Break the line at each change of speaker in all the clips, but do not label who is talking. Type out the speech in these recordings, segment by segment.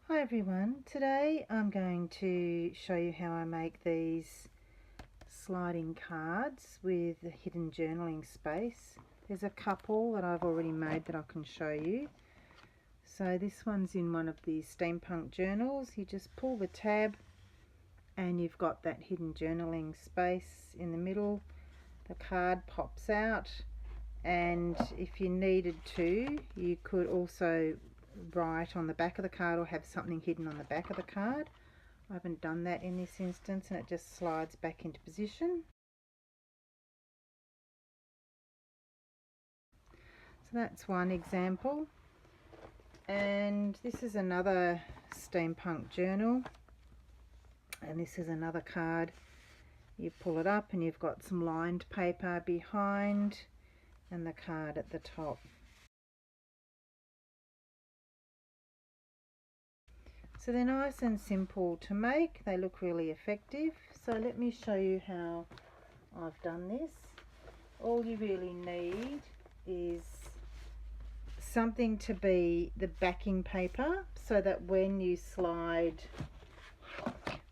Hi everyone, today I'm going to show you how I make these sliding cards with a hidden journaling space. There's a couple that I've already made that I can show you. So this one's in one of the Steampunk journals. You just pull the tab and you've got that hidden journaling space in the middle. The card pops out, and if you needed to, you could also write on the back of the card or have something hidden on the back of the card. I haven't done that in this instance, and it just slides back into position. So that's one example, and this is another Steampunk journal, and this is another card. You pull it up and you've got some lined paper behind and the card at the top. So they're nice and simple to make. They look really effective. So let me show you how I've done this. All you really need is something to be the backing paper, so that when you slide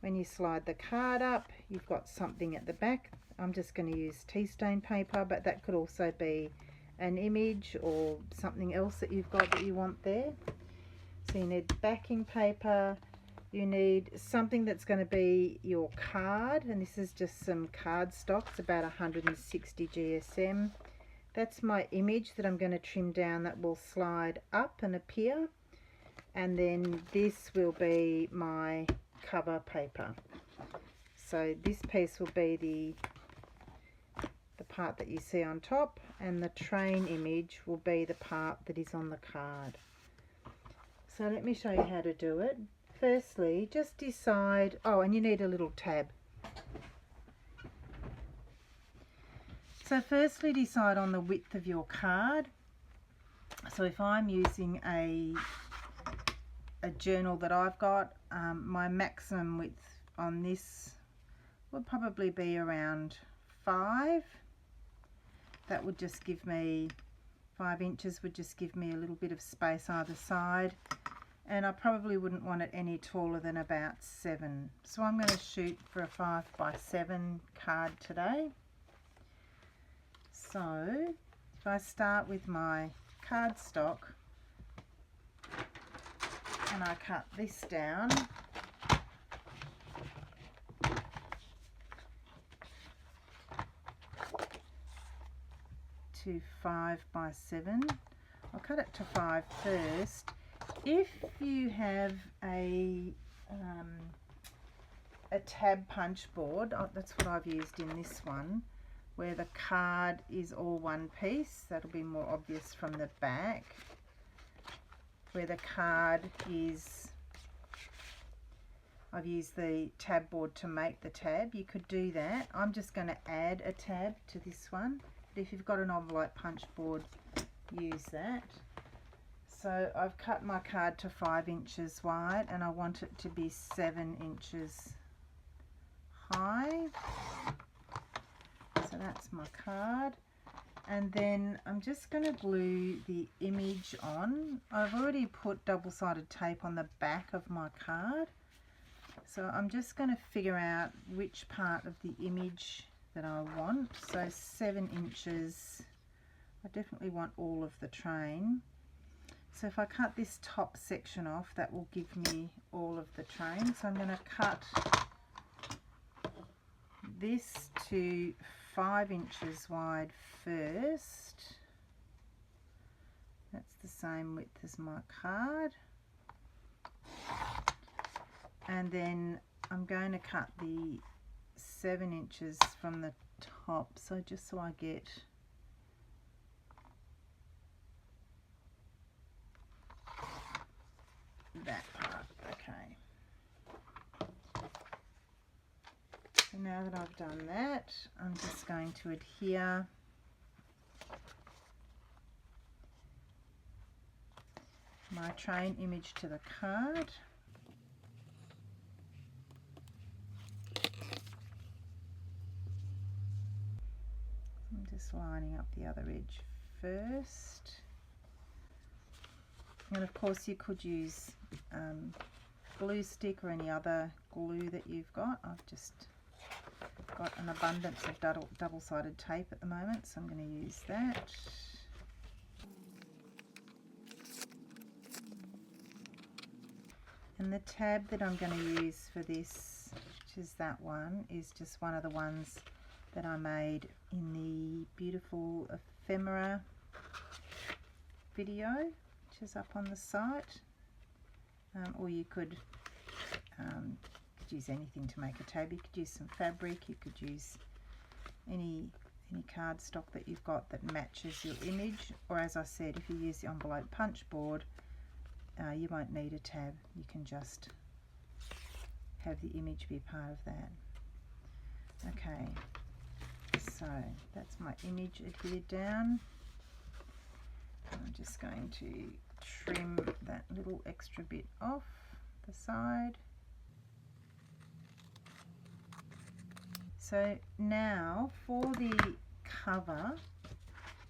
the card up, you've got something at the back. I'm just going to use tea stain paper, but that could also be an image or something else that you've got that you want there. So you need backing paper, you need something that's going to be your card, and this is just some card stock. It's about 160 GSM. That's my image that I'm going to trim down, that will slide up and appear, and then this will be my cover paper. So this piece will be the part that you see on top, and the train image will be the part that is on the card. So let me show you how to do it. Firstly, just decide, and you need a little tab. So firstly, decide on the width of your card. So if I'm using a journal that I've got, my maximum width on this would probably be around 5. That would just give me 5 inches, would just give me a little bit of space either side, and I probably wouldn't want it any taller than about 7. So I'm going to shoot for a 5 by 7 card today. So if I start with my cardstock and I cut this down to 5 by 7, I'll cut it to 5 first. If you have a tab punch board, that's what I've used in this one, where the card is all one piece, that'll be more obvious from the back. Where the card is, I've used the tab board to make the tab. You could do that. I'm just going to add a tab to this one, but if you've got an envelope punch board, use that. So I've cut my card to 5 inches wide, and I want it to be 7 inches high. So that's my card. And then I'm just going to glue the image on. I've already put double-sided tape on the back of my card. So I'm just going to figure out which part of the image that I want. So 7 inches, I definitely want all of the train. So if I cut this top section off, that will give me all of the train. So I'm going to cut this to 5 inches wide first. That's the same width as my card. And then I'm going to cut the 7 inches from the top, so just so I get that part. Okay. So now that I've done that, I'm just going to adhere my train image to the card. I'm just lining up the other edge first. And of course you could use glue stick or any other glue that you've got. I've just got an abundance of double-sided tape at the moment, so I'm going to use that. And the tab that I'm going to use for this, which is that one, is just one of the ones that I made in the beautiful ephemera video, which is up on the site. Or you could use anything to make a tab. You could use some fabric, you could use any cardstock that you've got that matches your image, or as I said, if you use the envelope punch board, you won't need a tab. You can just have the image be part of that. Okay, so that's my image adhered down. I'm just going to trim that little extra bit off the side. So now for the cover,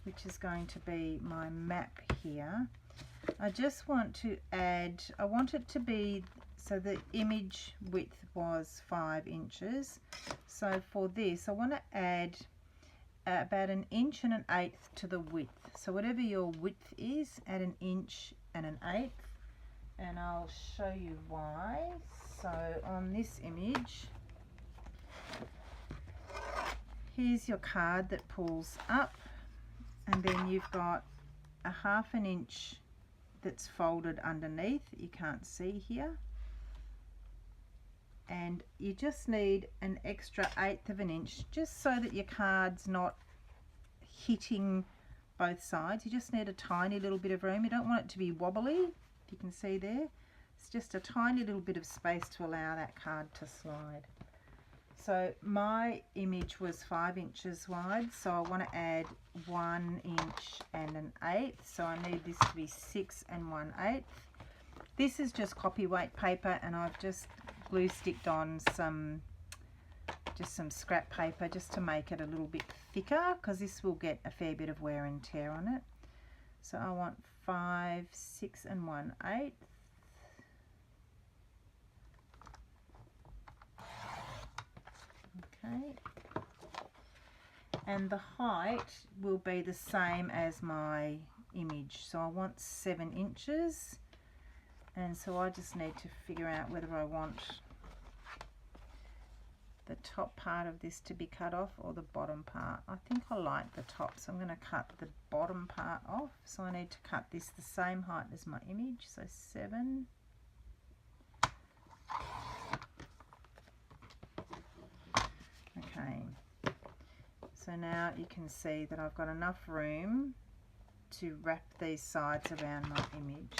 which is going to be my map here, I just want to add, I want it to be, so the image width was 5 inches. So for this, I want to add about 1 1/8 inches to the width. So whatever your width is, add 1 inch and 1/8, and I'll show you why. So on this image, here's your card that pulls up, and then you've got a 1/2 inch that's folded underneath that you can't see here, and you just need an extra 1/8 of an inch just so that your card's not hitting both sides. You just need a tiny little bit of room. You don't want it to be wobbly, if you can see there. It's just a tiny little bit of space to allow that card to slide. So my image was 5 inches wide, so I want to add 1 inch and 1/8, so I need this to be 6 1/8. This is just copy weight paper, and I've just glue sticked on some scrap paper just to make it a little bit thicker, because this will get a fair bit of wear and tear on it. So I want 5, 6 1/8. Okay, and the height will be the same as my image, so I want 7 inches, and so I just need to figure out whether I want the top part of this to be cut off or the bottom part. I think I like the top, so I'm going to cut the bottom part off. So I need to cut this the same height as my image, so 7. Okay, so now you can see that I've got enough room to wrap these sides around my image.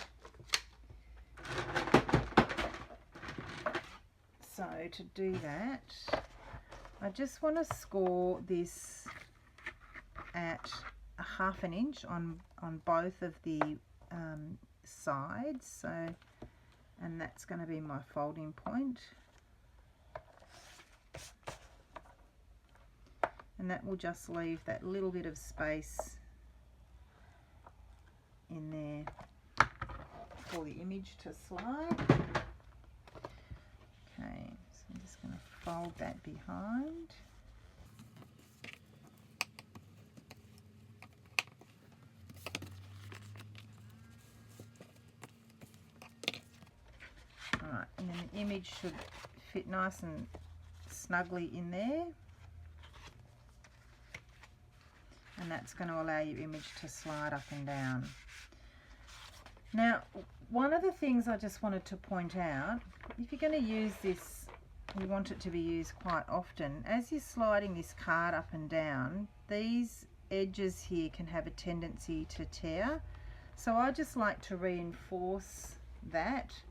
So to do that, I just want to score this at a 1/2 inch on both of the sides. So, and that's going to be my folding point. And that will just leave that little bit of space in there for the image to slide. Okay, so I'm just going to fold that behind. Alright, and then the image should fit nice and snugly in there. And that's going to allow your image to slide up and down. Now, one of the things I just wanted to point out, if you're going to use this, you want it to be used quite often, as you're sliding this card up and down, these edges here can have a tendency to tear. So I just like to reinforce that.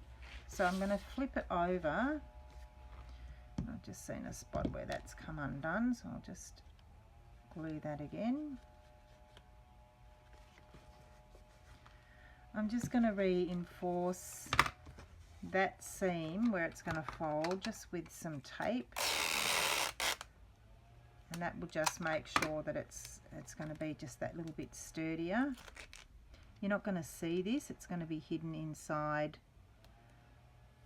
So I'm going to flip it over. I've just seen a spot where that's come undone, so I'll just glue that again. I'm just going to reinforce that seam where it's going to fold just with some tape, and that will just make sure that it's going to be just that little bit sturdier. You're not going to see this, it's going to be hidden inside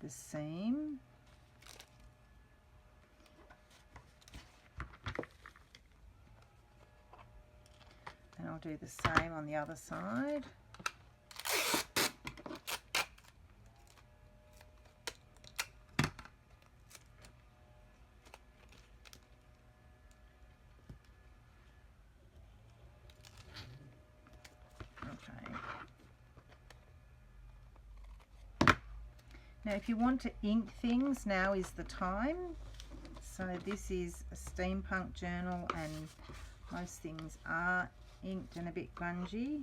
the seam. And I'll do the same on the other side. Now if you want to ink things, now is the time. So this is a steampunk journal and most things are inked and a bit grungy.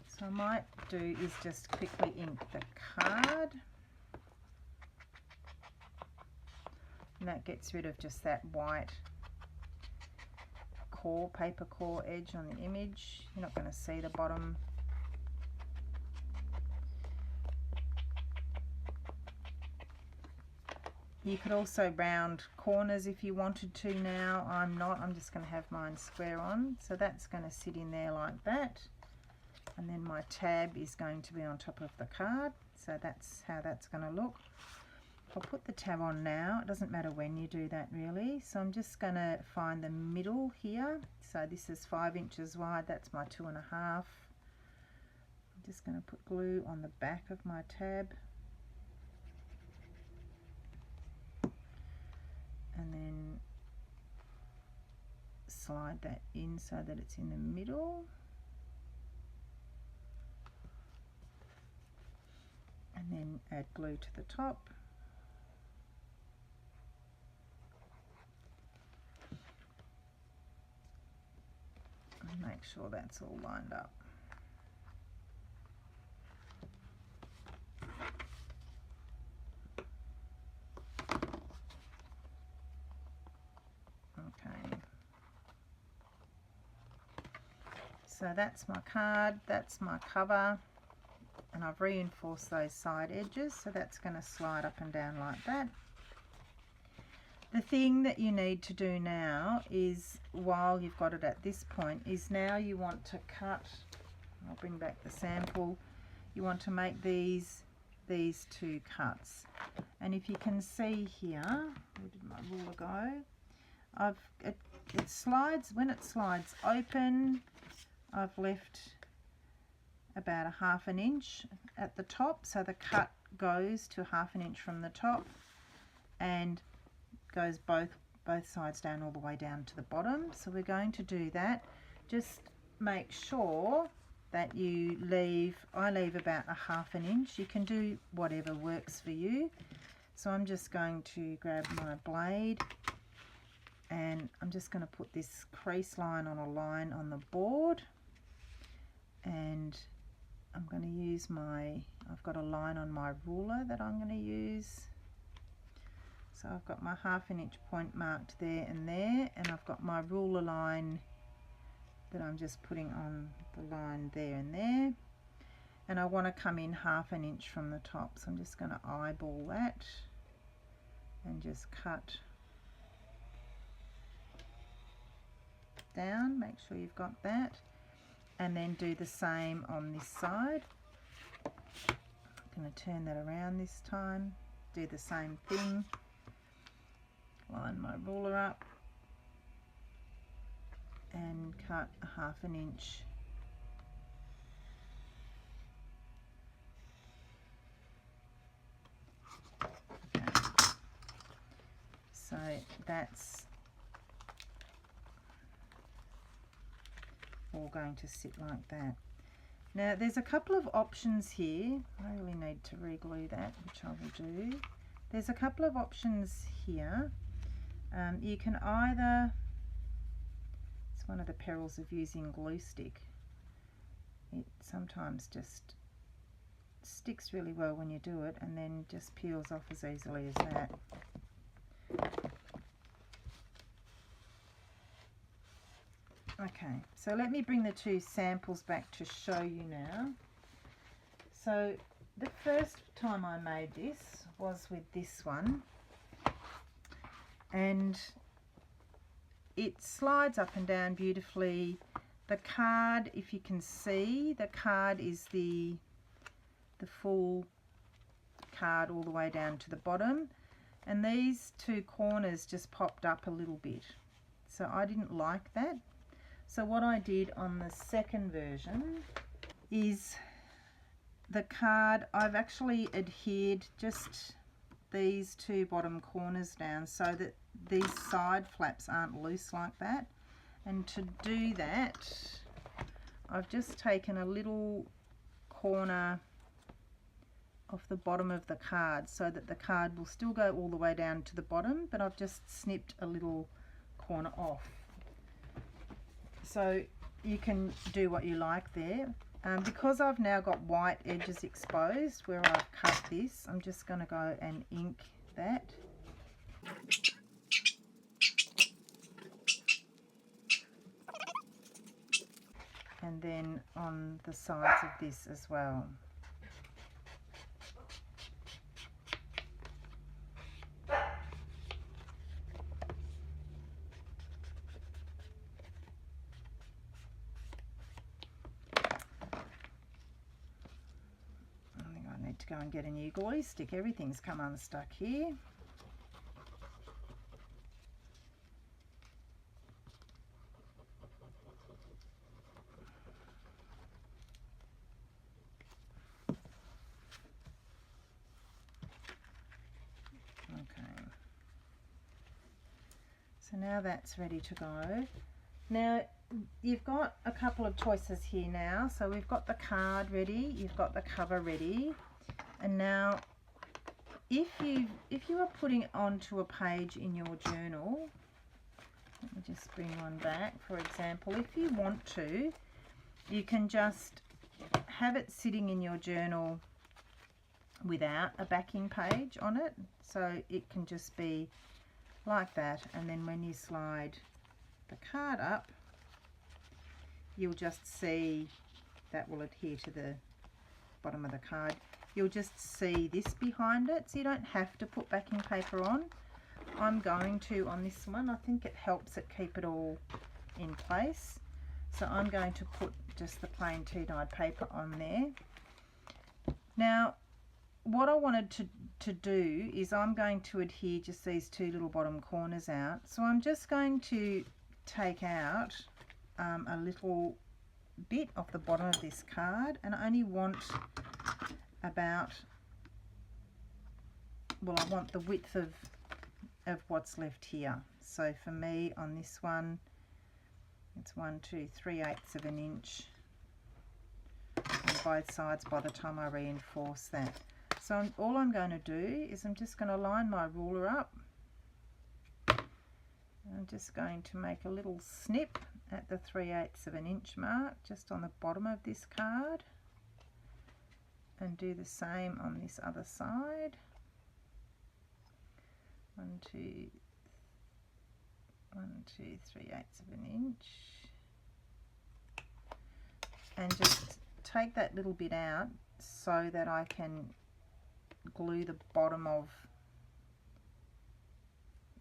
So I might do is just quickly ink the card. And that gets rid of just that white core, paper core edge on the image. You're not going to see the bottom. You could also round corners if you wanted to now. I'm not, I'm just going to have mine square on. So that's going to sit in there like that. And then my tab is going to be on top of the card. So that's how that's going to look. I'll put the tab on now. It doesn't matter when you do that really. So I'm just going to find the middle here. So this is 5 inches wide. That's my 2.5. I'm just going to put glue on the back of my tab. And then slide that in so that it's in the middle. And then add glue to the top. And make sure that's all lined up. So that's my card, that's my cover, and I've reinforced those side edges, so that's going to slide up and down like that. The thing that you need to do now is, while you've got it at this point, is now you want to cut, I'll bring back the sample, you want to make these 2 cuts. And if you can see here, where did my ruler go? It slides, when it slides open, I've left about 1/2 inch at the top, so the cut goes to 1/2 inch from the top and goes both sides down all the way down to the bottom. So we're going to do that. Just make sure that you leave, I leave about 1/2 inch. You can do whatever works for you. So I'm just going to grab my blade and I'm just going to put this crease line on a line on the board. And I'm going to use I've got a line on my ruler that I'm going to use. So I've got my 1/2 inch point marked there and there, and I've got my ruler line that I'm just putting on the line there and there. And I want to come in 1/2 inch from the top, so I'm just going to eyeball that and just cut down. Make sure you've got that. And then do the same on this side. I'm going to turn that around this time, do the same thing, line my ruler up and cut 1/2 inch . Okay. So that's all going to sit like that. Now there's a couple of options here. I really need to re-glue that, which I will do. There's a couple of options here. You can either, it's one of the perils of using glue stick. It sometimes just sticks really well when you do it and then just peels off as easily as that. Okay, so let me bring the 2 samples back to show you now. So the first time I made this was with this one, and it slides up and down beautifully. The card, if you can see, the card is the full card all the way down to the bottom, and these two corners just popped up a little bit, so I didn't like that. So what I did on the second version is the card, I've actually adhered just these two bottom corners down so that these side flaps aren't loose like that. And to do that, I've just taken a little corner off the bottom of the card so that the card will still go all the way down to the bottom, but I've just snipped a little corner off. So you can do what you like there. Because I've now got white edges exposed where I've cut this, I'm just going to go and ink that. And then on the sides of this as well. To go and get a new glue stick. Everything's come unstuck here. Okay. So now that's ready to go. Now you've got a couple of choices here now. So we've got the card ready, you've got the cover ready. And now, if you are putting it onto a page in your journal, let me just bring one back. For example, if you want to, you can just have it sitting in your journal without a backing page on it. So it can just be like that. And then when you slide the card up, you'll just see that will adhere to the bottom of the card. You'll just see this behind it, so you don't have to put backing paper on. I'm going to on this one. I think it helps it keep it all in place. So I'm going to put just the plain tea-dyed paper on there. Now, what I wanted to do is I'm going to adhere just these two little bottom corners out. So I'm just going to take out a little bit off the bottom of this card, and I only want about, well, I want the width of what's left here. So for me on this one, it's 3/8 of an inch on both sides by the time I reinforce that. So all I'm going to do is I'm just going to line my ruler up. I'm just going to make a little snip at the 3/8 of an inch mark just on the bottom of this card, and do the same on this other side. 1, 2, 3/8 of an inch, and just take that little bit out so that I can glue the bottom of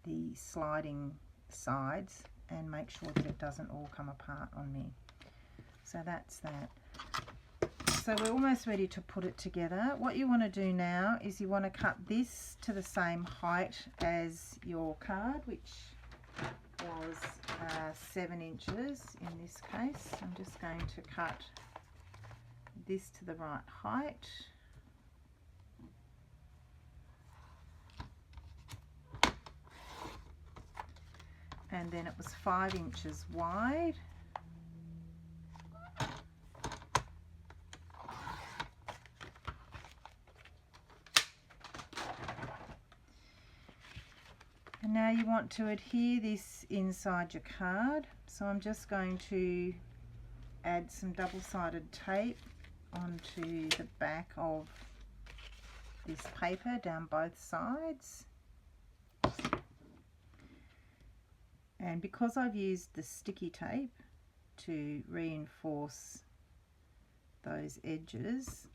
the sliding sides and make sure that it doesn't all come apart on me. So that's that. So we're almost ready to put it together. What you want to do now is you want to cut this to the same height as your card, which was 7 inches in this case. I'm just going to cut this to the right height. And then it was 5 inches wide. And now you want to adhere this inside your card. So I'm just going to add some double-sided tape onto the back of this paper down both sides. And because I've used the sticky tape to reinforce those edges,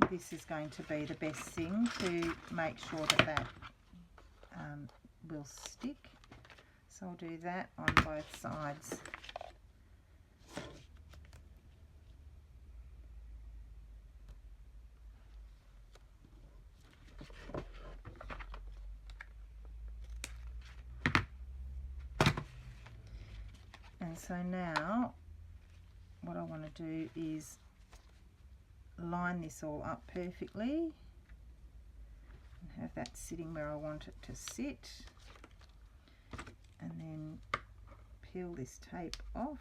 this is going to be the best thing to make sure that that will stick. So I'll do that on both sides. And so now what I want to do is line this all up perfectly and have that sitting where I want it to sit, and then peel this tape off.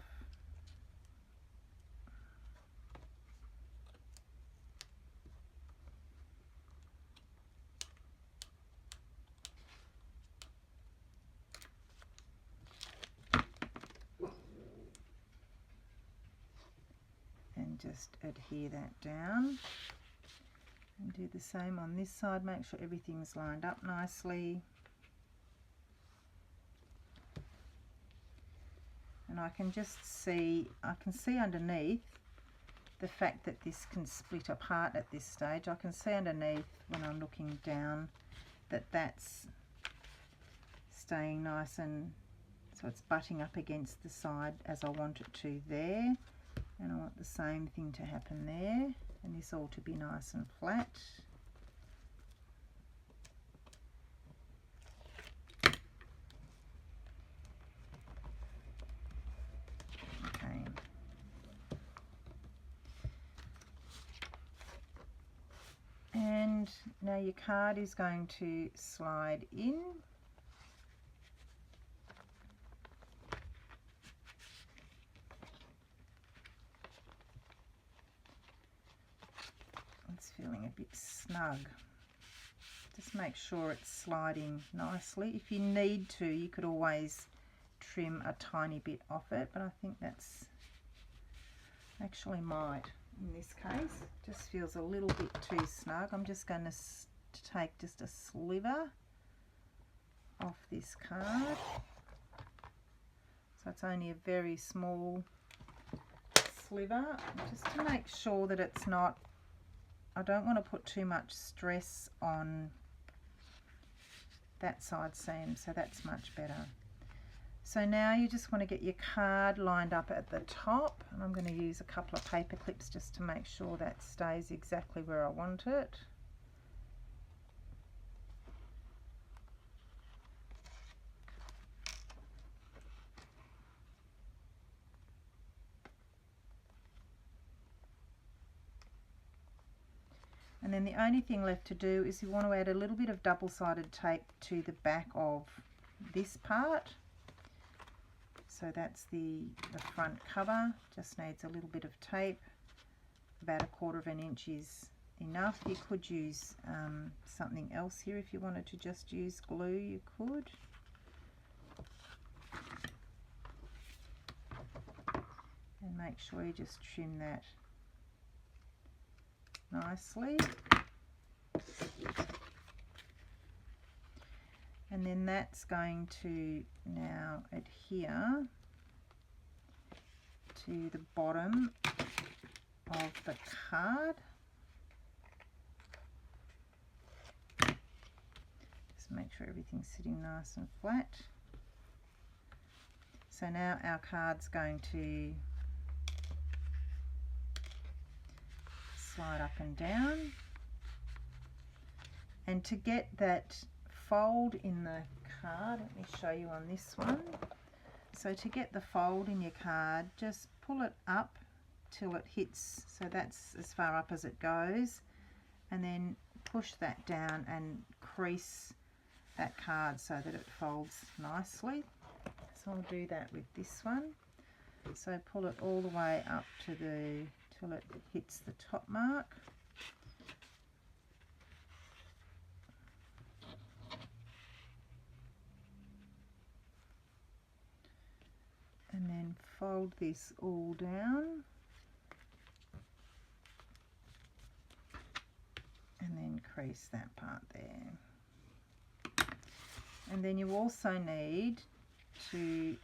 And just adhere that down, and do the same on this side. Make sure everything's lined up nicely. And I can just see, I can see underneath the fact that this can split apart at this stage. I can see underneath when I'm looking down that that's staying nice, and so it's butting up against the side as I want it to there. And I want the same thing to happen there, and this all to be nice and flat. Okay. And now your card is going to slide in. It's feeling a bit snug. Just make sure it's sliding nicely. If you need to, you could always trim a tiny bit off it, but I think that's actually might in this case. Just feels a little bit too snug. I'm just going to take just a sliver off this card. So it's only a very small sliver, just to make sure that it's not, I don't want to put too much stress on that side seam, so that's much better. So now you just want to get your card lined up at the top, and I'm going to use a couple of paper clips just to make sure that stays exactly where I want it. And then the only thing left to do is you want to add a little bit of double-sided tape to the back of this part. So that's the front cover, just needs a little bit of tape. About 1/4 inch is enough. You could use something else here if you wanted to just use glue, you could. And make sure you just trim that nicely. And then that's going to now adhere to the bottom of the card. Just make sure everything's sitting nice and flat. So now our card's going to slide up and down. And to get that fold in the card, let me show you on this one. So to get the fold in your card, just pull it up till it hits, so that's as far up as it goes, and then push that down and crease that card so that it folds nicely. So I'll do that with this one. So pull it all the way up to the till it hits the top mark. And then fold this all down, and then crease that part there. And then you also need to,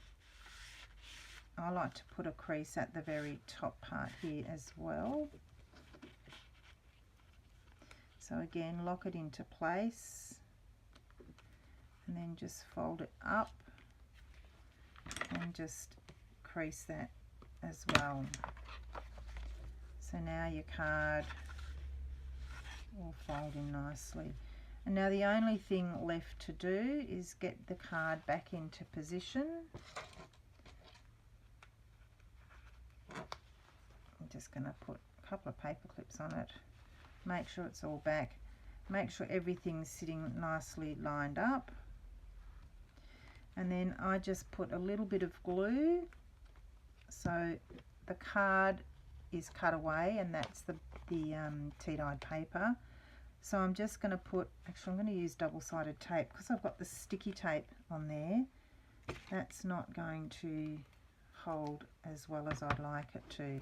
I like to put a crease at the very top part here as well. So again, lock it into place and then just fold it up and just crease that as well. So now your card will fold in nicely. And now the only thing left to do is get the card back into position. I'm just going to put a couple of paper clips on it, make sure it's all back, make sure everything's sitting nicely lined up, and then I just put a little bit of glue so the card is cut away, and that's the tea-dyed paper. So I'm just going to put, actually I'm going to use double-sided tape because I've got the sticky tape on there. That's not going to hold as well as I'd like it to.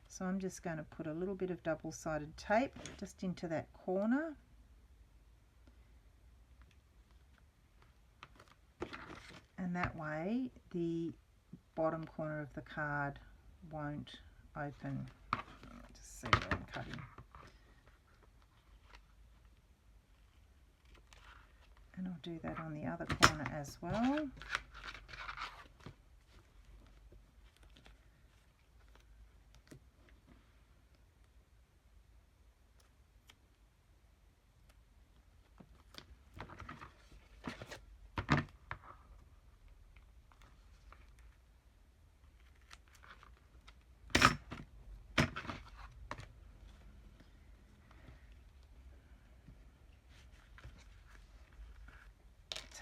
So I'm just going to put a little bit of double-sided tape just into that corner. And that way the bottom corner of the card won't open. Just see where I'm cutting. And I'll do that on the other corner as well.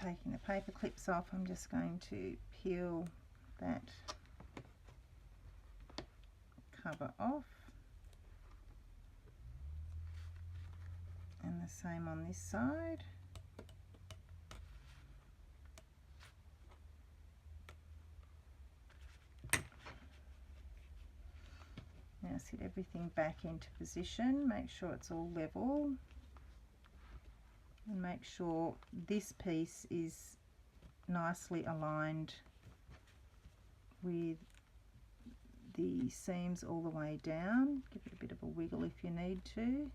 Taking the paper clips off, I'm just going to peel that cover off, and the same on this side. Now sit everything back into position, make sure it's all level, and make sure this piece is nicely aligned with the seams all the way down. Give it a bit of a wiggle if you need to,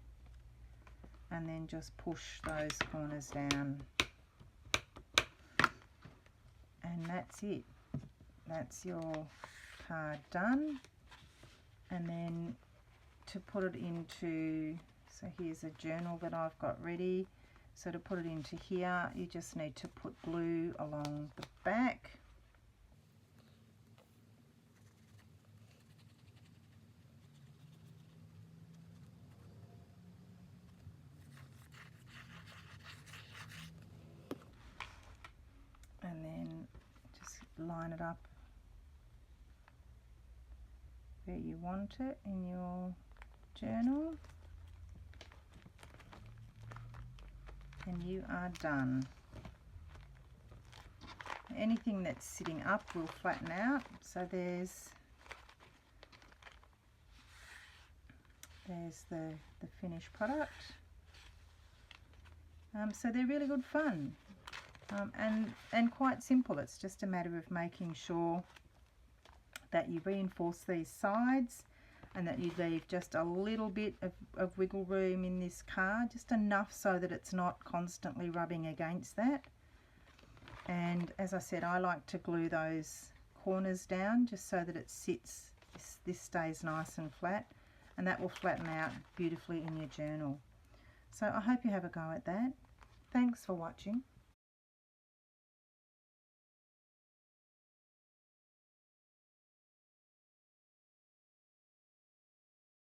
and then just push those corners down, and that's it. That's your card done. And then to put it into, so here's a journal that I've got ready. So to put it into here, you just need to put glue along the back. And then just line it up where you want it in your journal. And you are done. Anything that's sitting up will flatten out. So there's the finished product. So they're really good fun, and quite simple. It's just a matter of making sure that you reinforce these sides and that you leave just a little bit of wiggle room in this card, just enough so that it's not constantly rubbing against that. And as I said, I like to glue those corners down just so that it sits, this stays nice and flat, and that will flatten out beautifully in your journal. So I hope you have a go at that. Thanks for watching.